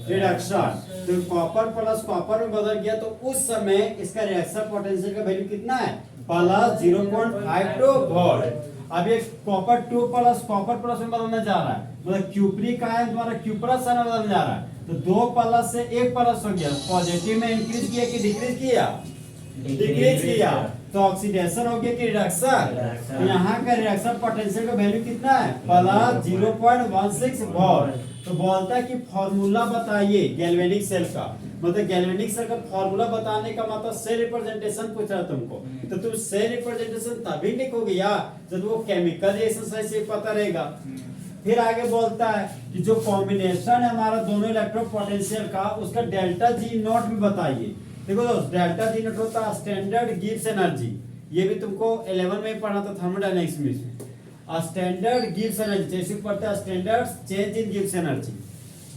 रिडक्शन, तो कॉपर प्लस कॉपर में बदल गया, तो उस समय इसका रिएक्शन पोटेंशियल का वैल्यू कितना है +0.52 वोल्ट। अब ये कॉपर 2 प्लस कॉपर प्लस में बदलने जा रहा है, मतलब क्यूप्रिक आयन द्वारा क्यूप्रस आयन बदलने जा रहा है, तो 2 प्लस से 1 प्लस हो गया, पॉजिटिव में इंक्रीज किया कि डिक्रीज किया, डिक्रीज किया, तो ऑक्सीडेशन हो गया कि रिडक्शन, तो यहाँ का रिएक्शन पोटेंशियल का वैल्यू कितना है +0.16 वोल्ट। तो बोलता है कि फॉर्मूला बताइए गैल्वेनिक सेल का, मतलब गैल्वेनिक सेल का फॉर्मूला बताने का मतलब सेल रिप्रेजेंटेशन पूछ रहा है तुमको, तो तुम सेल रिप्रेजेंटेशन तभी लिखोगे यार जब वो केमिकल रिएक्शन से पता रहेगा। फिर आगे बोलता है कि जो कॉम्बिनेशन है हमारा दोनों इलेक्ट्रो पोटेंशियल का, उसका डेल्टा जी नॉट भी बताइए। देखो दोस्त, डेल्टा जी नॉट होता है स्टैंडर्ड गिब्स एनर्जी, ये भी तुमको 11 में पढ़ा था थर्मोडायनामिक्स में, स्टैंडर्ड गिब्स एनर्जी, जैसे पढ़ते हैं standard change in Gibbs energy,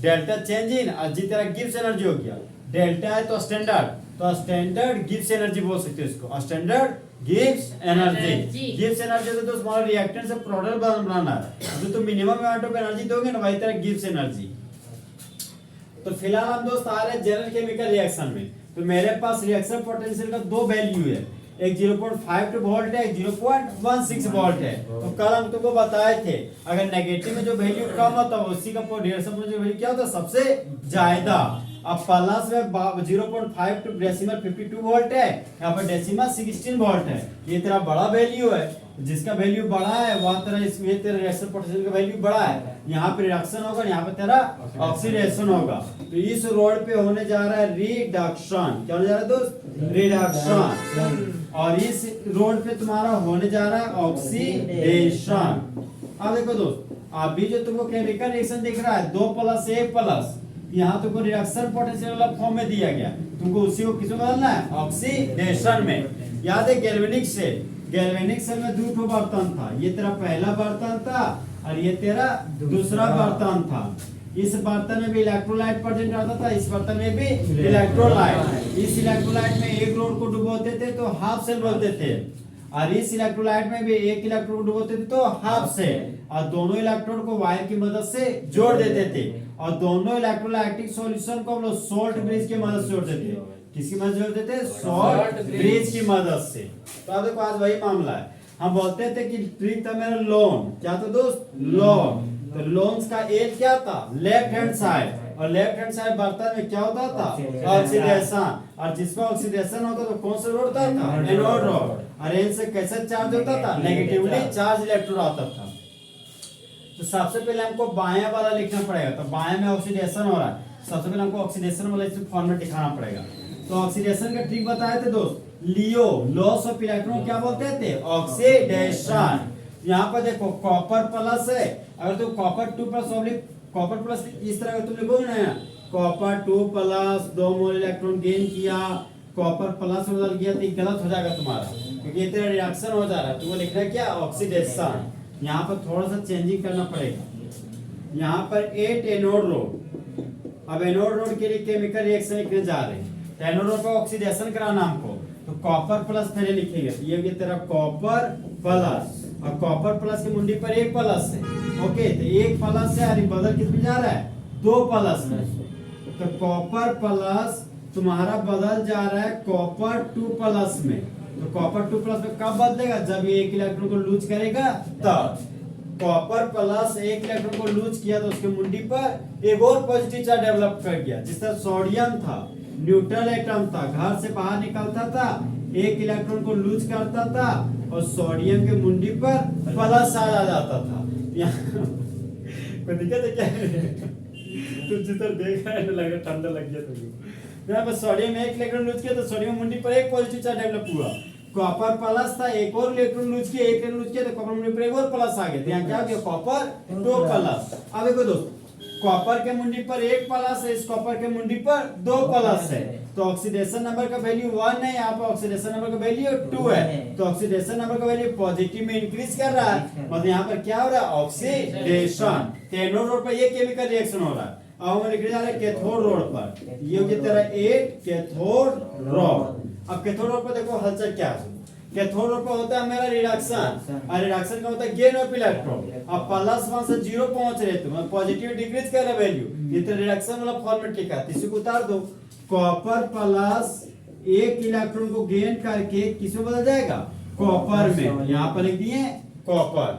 delta change in और जी तरह गिब्स एनर्जी हो गया, डेल्टा है तो स्टैंडर्ड गिब्स एनर्जी बोल सकते हो इसको, standard Gibbs energy. Gibbs energy तो दोस्त हमारा रिएक्टेंट से प्रोडक्ट बनाना है, जो तुम मिनिमम अमाउंट ऑफ एनर्जी दोगे ना वही तरह गिब्स एनर्जी। तो फिलहाल हम दोस्त आ रहे हैं जनरल केमिकल रिएक्शन में, तो मेरे पास रिएक्शन पोटेंशियल का 2 वैल्यू है, एक 0.52 वोल्ट है, एक 0.16 वोल्ट है। तो कल हम तुमको बताए थे अगर नेगेटिव में जो वैल्यू कम होता है उसी का रिएक्शन में जो वैल्यू क्या होता है सबसे ज्यादा। अब प्लस में 0.52 डेसिमल 52 वोल्ट है, यहाँ पर डेसिमल 16 वोल्ट है, ये तेरा बड़ा वैल्यू है, जिसका वैल्यू बड़ा है वहाँ तेरा इसमें तेरा रिएक्शन पोटेंशियल का वैल्यू बड़ा है, यहाँ पे रिडक्शन होगा, यहाँ पे तेरा ऑक्सीडेशन होगा। तो इस रोड पे होने जा रहा है रिडक्शन, क्या होने जा रहा है दोस्त, रिडक्शन, और इस रोड पे तुम्हारा होने जा रहा है ऑक्सीडेशन। अब देखो दोस्त, अभी जो तुमको केमिकल रिएक्शन दिख रहा है 2 प्लस 1 प्लस, यहाँ तुमको रिडक्शन पोटेंशियल वाला फॉर्म में दिया गया, तुमको उसी को किसमें बदलना है ऑक्सीडेशन में। याद है गैल्वेनिक सेल में 2 बर्तन था, ये तेरा पहला बर्तन था और ये तेरा दूसरा बर्तन था। इस बर्तन में भी इलेक्ट्रोलाइट प्रेजेंट रहता था, इस बर्तन में भी इलेक्ट्रोलाइट। इस इलेक्ट्रोलाइट में एक रोड को डुबोते थे तो हाफ सेल बोलते थे, और इस इलेक्ट्रोलाइट में भी एक इलेक्ट्रोड को डुबोते थे तो हाफ सेल, और दोनों इलेक्ट्रोड को वायर की मदद से जोड़ देते थे, और दोनों इलेक्ट्रोलाइटिक सॉल्यूशन को हम लोग सॉल्ट ब्रिज की मदद से जोड़ते थे। किसकी मदद से जोड़ते थे, सॉल्ट ब्रिज की मदद से। तो अब देखो आज वही मामला है, हम बोलते थे कि ट्रिक था मेरा लोन, क्या था दोस्त, लोन। तो लोन्स का एल क्या था, लेफ्ट हैंड साइड, और लेफ्ट हैंड साइड बर्तन में क्या होता था, ऑक्सीडेशन, और जिसमें ऑक्सीडेशन होता तो कौन सा रोड होता था, एनोड रोड, और एन से कैसा चार्ज होता था, नेगेटिवली चार्ज इलेक्ट्रॉन आता था। तो सबसे पहले हमको बायां वाला लिखना पड़ेगा, तो बायां में ऑक्सीडेशन हो रहा है, सबसे पहले हमको ऑक्सीडेशन वाला इस फॉर्म में दिखाना पड़ेगा। तो ऑक्सीडेशन का ट्रिक बताए थे दोस्त, लियो लॉस ऑफ इलेक्ट्रॉन क्या बोलते थे, ऑक्सीडेशन। यहाँ पर देखो कॉपर प्लस है, अगर तुम कॉपर 2 प्लस कॉपर प्लस इस तरह तुम लिखोगे ना, कॉपर 2 प्लस 2 मोल इलेक्ट्रॉन गेन किया, कॉपर प्लस बदल गया, तो ये गलत हो जाएगा तुम्हारा, क्योंकि ये तेरा रिएक्शन हो जा रहा है, तुमको लिखना है क्या, ऑक्सीडेशन। यहाँ पर थोड़ा सा चेंजिंग करना पड़ेगा, यहाँ पर 8 एनोड रोड। अब एनोड रोड के लिए केमिकल रिएक्शन लिखने जा रहे हैं, तो एनोड रोड पर ऑक्सीडेशन कराना हमको, तो कॉपर प्लस पहले लिखेंगे, तो ये तेरा कॉपर प्लस, और कॉपर प्लस की मुंडी पर 1 प्लस है, ओके, तो 1 प्लस है, और बदल किस में जा रहा है, 2 प्लस में, तो कॉपर प्लस तुम्हारा बदल जा रहा है कॉपर 2 प्लस में। तो कॉपर 2 प्लस में कब बदलेगा, जब ये 1 इलेक्ट्रॉन को लूज करेगा तब। कॉपर प्लस 1 इलेक्ट्रॉन को लूज किया तो उसके मुंडी पर एक और पॉजिटिव चार्ज डेवलप कर गया, जिस तरह सोडियम था, न्यूट्रल एटम था, घर से बाहर निकलता था, 1 इलेक्ट्रॉन को लूज करता था और सोडियम के मुंडी पर प्लस आ जाता था। कोई दिक्कत है क्या? तुम जिधर देख रहे हैं लगे ठंडा लग गया तुमको। यहाँ पर सोडियम 1 इलेक्ट्रॉन लूज किया तो सोडियम मुंडी पर एक पॉजिटिव चार्ज डेवलप हुआ। कॉपर प्लस था, एक और इलेक्ट्रॉन लूज किया, 1 इलेक्ट्रॉन लूज किया तो कॉपर मुंडी पर एक और प्लस आ गया, तो यहाँ क्या हो गया, कॉपर 2 प्लस। अब देखो दोस्त, कॉपर के मुंडी पर 1 प्लस है, इस कॉपर के मुंडी पर 2 प्लस है, तो ऑक्सीडेशन नंबर का वैल्यू 1 है, यहाँ पर ऑक्सीडेशन नंबर का वैल्यू 2 है, तो ऑक्सीडेशन नंबर का वैल्यू पॉजिटिव में इंक्रीज कर रहा है, मतलब यहाँ पर क्या हो रहा है, ऑक्सीडेशन। तो एनोड रोड पर ये केमिकल रिएक्शन हो रहा है। अब हम लिखने जा रहे हैं कैथोड रोड पर। ये हो गया तेरा 8 कैथोड रोड। अब कैथोड रोड पर देखो हलचल क्या है। कैथोड रोड पर होता है मेरा रिडक्शन, और रिडक्शन का होता है गेन ऑफ इलेक्ट्रॉन। अब +1 से 0 पहुंच रहे तो पॉजिटिव डिक्रीज कर रहा वैल्यू, ये तो रिडक्शन वाला फॉर्मेट लिखा है। इसी को उतार दो, कॉपर प्लस 1 इलेक्ट्रॉन को गेन करके किसमें बदल जाएगा, कॉपर में। यहाँ पर लिख दिए कॉपर।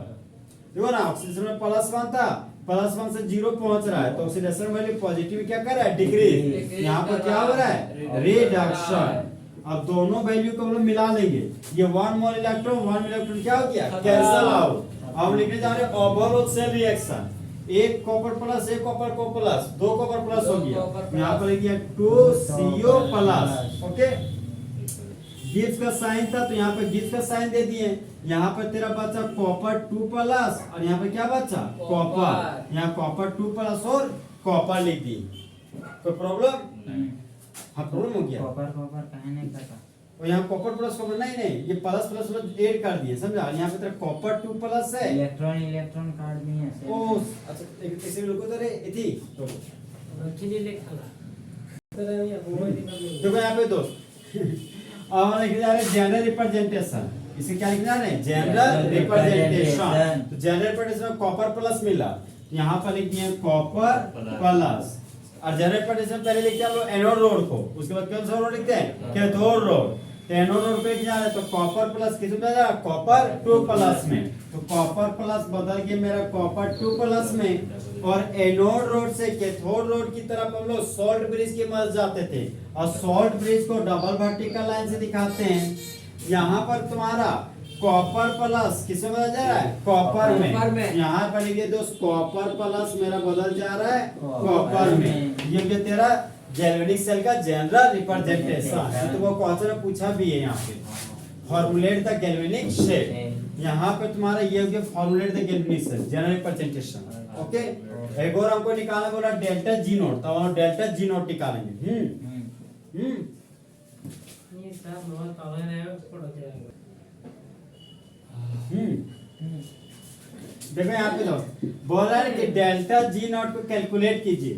देखो ना ऑक्सीजन में +1 था, +1 से 0 पहुंच रहा है तो ऑक्सीडेशन वैल्यू पॉजिटिव क्या कर रहा है, डिक्रीज। यहाँ पर क्या हो रहा है, रिडक्शन। अब दोनों वैल्यू को हम लोग मिला लेंगे। ये 1 मोल इलेक्ट्रॉन 1 इलेक्ट्रॉन क्या हो गया, कैंसल आउट। अब लिखने जा रहे हैं overall cell reaction. 1 copper plus 1 copper को प्लस 2 कॉपर प्लस हो गया, यहाँ पर लिख दिया 2 CO प्लस। ओके, गिब्स का साइन था तो यहाँ पे गिब्स का साइन दे दिए। यहाँ पर तेरा बचा कॉपर 2 प्लस और यहाँ पे क्या बचा, कॉपर। यहाँ कॉपर 2 प्लस और कॉपर लिख दी। कोई प्रॉब्लम? हाँ प्रॉब्लम हो गया। कॉपर कहीं नहीं करता। और यहाँ कॉपर प्लस कॉपर नहीं, ये प्लस प्लस ऐड कर दिए, समझा। यहाँ पे तेरा कॉपर 2 प्लस है, इलेक्ट्रॉन काट दिए। ओ अच्छा ऐसे लोगों तो रे इथी तो देखो यहाँ पे दोस्त अब हम लिखने जा रहे हैं जनरल रिप्रेजेंटेशन। इसे क्या लिखना है, जनरल रिप्रेजेंटेशन। तो जनरल रिप्रेजेंटेशन में कॉपर प्लस मिला, यहाँ पर लिख दिए कॉपर प्लस। और जनरल रिप्रेजेंटेशन पहले लिखते हैं हम लोग एनोड रोड को, उसके बाद कौन सा रोड लिखते हैं, कैथोड रोड। तो एनोड रोड पे क्या है, तो कॉपर प्लस किस में जाएगा, कॉपर 2 प्लस में। तो कॉपर प्लस बदल के मेरा कॉपर 2 प्लस में। और एनोड रोड से कैथोड रोड की तरफ हम लोग सॉल्ट ब्रिज के मदद जाते थे, और सॉल्ट ब्रिज को डबल वर्टिकल लाइन से दिखाते हैं। यहाँ पर तुम्हारा कॉपर प्लस किसमें बदल जा रहा है, कॉपर में। यहाँ पर लिखिए दोस्त कॉपर प्लस मेरा बदल जा रहा है कॉपर में। ये क्या तेरा गैल्वेनिक सेल का जनरल रिप्रेजेंटेशन है। तो वो क्वेश्चन में पूछा भी है, यहाँ पे फॉर्मुलेट द गैल्वेनिक सेल। यहाँ पे तुम्हारा ये हो गया formulate the galvanic cell general representation. Okay, एक और हमको निकालना बोला डेल्टा जी नोट, तो हम डेल्टा जी नोट निकालेंगे। ये सब बहुत आसान है, पढ़ो जाएगा। देखो यहाँ पे बोल रहा है कि डेल्टा जी नॉट को कैलकुलेट कीजिए।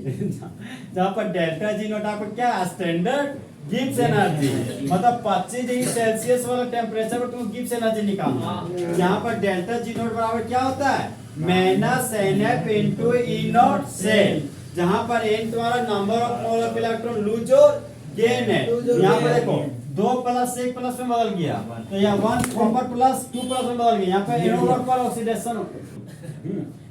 जहाँ पर डेल्टा जी नॉट आपको क्या स्टैंडर्ड गिब्स एनर्जी, मतलब 25 डिग्री सेल्सियस वाला टेम्परेचर पर तुम गिब्स एनर्जी निकालना। यहाँ पर डेल्टा जी नॉट बराबर क्या होता है, minus NF into E nought cell, जहाँ पर N तुम्हारा number of mole of electron lose और गेन है। यहाँ पर देखो 2 प्लस 1 प्लस में बदल गया, तो यहाँ 1 कॉपर प्लस 2 प्लस में बदल गया। यहाँ पे एनोड पर ऑक्सीडेशन।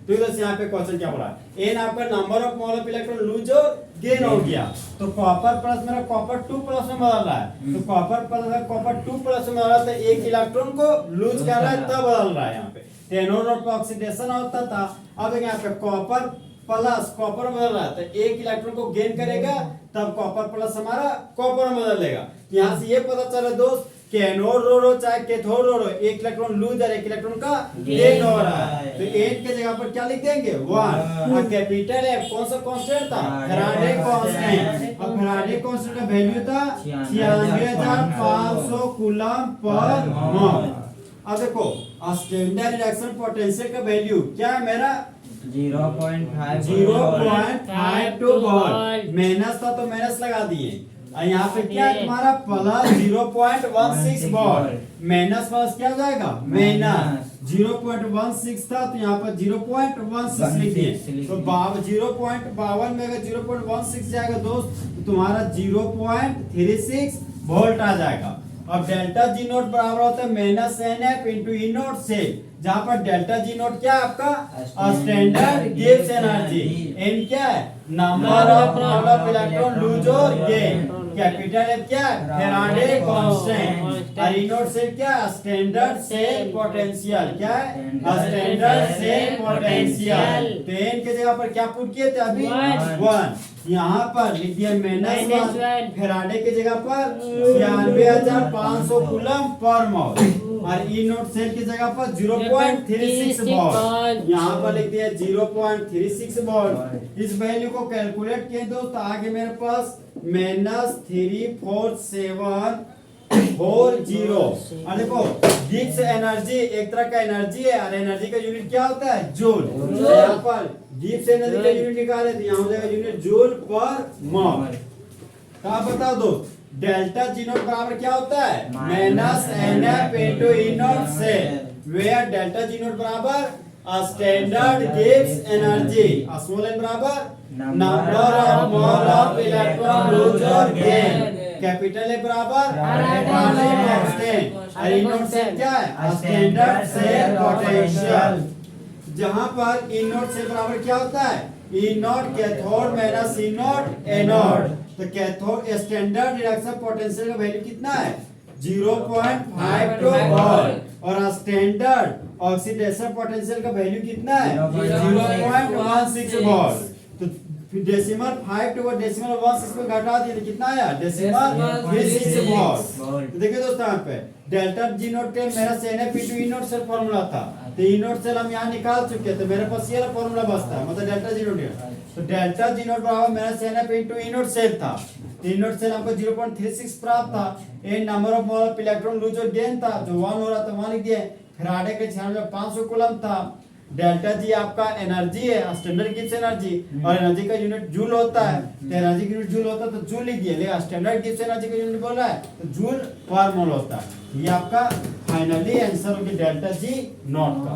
तो इधर से यहाँ पे क्वेश्चन क्या बोला, एन आपका number of mole of electron lose और गेन हो गया। तो कॉपर प्लस मेरा कॉपर 2 प्लस में बदल रहा है, तो कॉपर प्लस कॉपर 2 प्लस में बदल रहा है, तो 1 इलेक्ट्रॉन को लूज कर रहा है तब बदल रहा है। यहाँ पे एनोड पर ऑक्सीडेशन होता था, अब यहाँ पे कॉपर प्लस कॉपर में बदल रहा है, तो 1 इलेक्ट्रॉन को गेन करेगा तब कॉपर प्लस हमारा कॉपर में बदलेगा। यहाँ से ये पता चला दोस्त कि एनोड रोड हो चाहे कैथोड रोड हो, 1 इलेक्ट्रॉन लूज और 1 इलेक्ट्रॉन का गेन हो रहा है। तो 8 के जगह पर क्या लिख देंगे 1। और कैपिटल F कौन सा कांस्टेंट था, फैराडे कांस्टेंट। अब फैराडे कांस्टेंट का वैल्यू था 96,500 कूलम पर मोल। अब देखो स्टैंडर्ड रिएक्शन पोटेंशियल का वैल्यू क्या है मेरा 0.52 वोल्ट। माइनस था तो माइनस लगा दिए, और यहाँ पे क्या है तुम्हारा प्लस 0.16 वोल्ट। माइनस प्लस क्या हो जाएगा, माइनस 0.16 था तो यहाँ पर 0.16 लिख दिए। तो 0.52 में अगर 0.16 जाएगा दोस्त तो तुम्हारा 0.36 वोल्ट आ जाएगा। अब डेल्टा जी नोट बराबर होता है -NF इनटू E नोट से, जहाँ पर डेल्टा जी नोट क्या है आपका स्टैंडर्ड गिब्स एनर्जी, N क्या है number of mole of electron lose और गेन, कैपिटल F क्या है फैराडे कांस्टेंट, और E नोट से क्या स्टैंडर्ड सेल पोटेंशियल, क्या है स्टैंडर्ड सेल पोटेंशियल। तो N के जगह पर क्या पुट किए थे अभी 1, यहाँ पर लिख दिया -1, फैराडे के जगह पर 96,500 कूलम पर मोल, और E नोट सेल की जगह पर 0.36 वोल्ट, यहाँ पर लिख दिया 0.36 वोल्ट। इस वैल्यू को कैलकुलेट किए दोस्त, आगे मेरे पास -34740। और देखो गिब्स एनर्जी एक तरह का एनर्जी है, और एनर्जी का यूनिट क्या होता है जूल। यहाँ पर गिब्स एनर्जी का यूनिट निकाले तो यहाँ हो जाएगा यूनिट जूल पर मोल। तो आप बता दो डेल्टा जी नॉट बराबर क्या होता है minus NF into E nought से वेयर डेल्टा जी नॉट बराबर standard Gibbs energy small N बराबर number of mole of electron lose और गेन कैपिटल ए बराबर कांस्टेंट और ई नॉट से क्या है स्टैंडर्ड सेल पोटेंशियल। जहां पर ई नॉट से बराबर क्या होता है E nought cathode minus E nought anode. तो कैथोड स्टैंडर्ड रिडक्शन पोटेंशियल का वैल्यू कितना है 0.52 वोल्ट और स्टैंडर्ड ऑक्सीडेशन पोटेंशियल का वैल्यू कितना है 0.16 वोल्ट। तो फिर डेसिमल 5 टू डेसिमल 16 में घटा दिए तो कितना आया डेसिमल 36 वोल्ट। तो देखिए दोस्तों यहाँ पे डेल्टा जी नोट 10 मेरा NF into E nought cell formula था तो ई नोट सेल हम यहाँ निकाल चुके थे मेरे पास ये फार्मूला बचता है मतलब डेल्टा जी नोट। तो डेल्टा जी नोट बराबर मेरा NF into E nought cell था ई नोट सेल हमको 0.36 प्राप्त था। A number of mole of electron lose और गेन था जो 1 हो रहा था 1 लिख दिए। फिर आधे के 500 कूलम था। डेल्टा जी आपका एनर्जी है स्टैंडर्ड गिब्स एनर्जी और एनर्जी का यूनिट जूल होता है तो एनर्जी का यूनिट जूल होता है तो जूल लिख दिए लेकिन स्टैंडर्ड गिब्स एनर्जी का यूनिट बोल रहा है तो जूल पर मोल होता है। ये आपका फाइनली आंसर होगी डेल्टा जी नॉट का।